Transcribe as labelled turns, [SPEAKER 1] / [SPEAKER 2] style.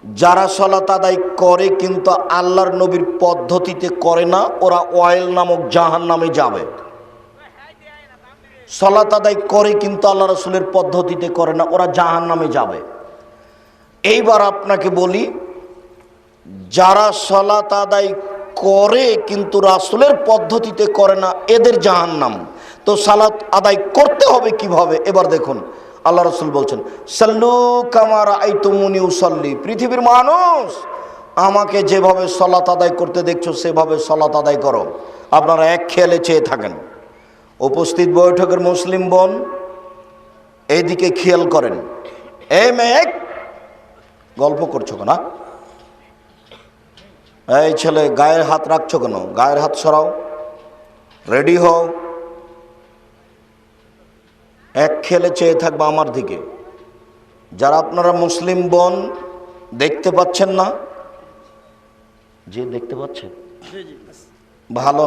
[SPEAKER 1] যারা সালাত আদায় করে কিন্তু আল্লাহর নবীর পদ্ধতিতে করে না, ওরা ওয়াইল নামক জাহান্নামে যাবে। সালাত আদায় করে কিন্তু আল্লাহ রাসূলের পদ্ধতিতে করে না, ওরা জাহান্নামে যাবে। এইবার আপনাকে বলি, যারা সালাত আদায় করে কিন্তু রাসূলের পদ্ধতিতে করে না, এদের জাহান্নাম। তো সালাত আদায় করতে হবে কিভাবে? এবার দেখুন, আল্লাহ রাসূল বলছেন, সাল্লু কামা রাআইতুমুনি উসাল্লি। পৃথিবীর মানুষ, আমাকে যেভাবে সালাত আদায় করতে দেখছো সেভাবে সালাত আদায় করো। আপনারা এক খেয়ালে চেয়ে থাকেন। উপস্থিত বৈঠকের মুসলিম বোন, এইদিকে খেয়াল করেন। এই মেয়ে, গল্প করছো কেন? এই ছেলে, গায়ের হাত রাখছো কেন? গায়ের হাত সরাও, রেডি হও। এক খেলে চেয়ে থাকবে আমার দিকে। যারা আপনারা মুসলিম বোন দেখতে পাচ্ছেন না, যে দেখতে পাচ্ছেন ভালো,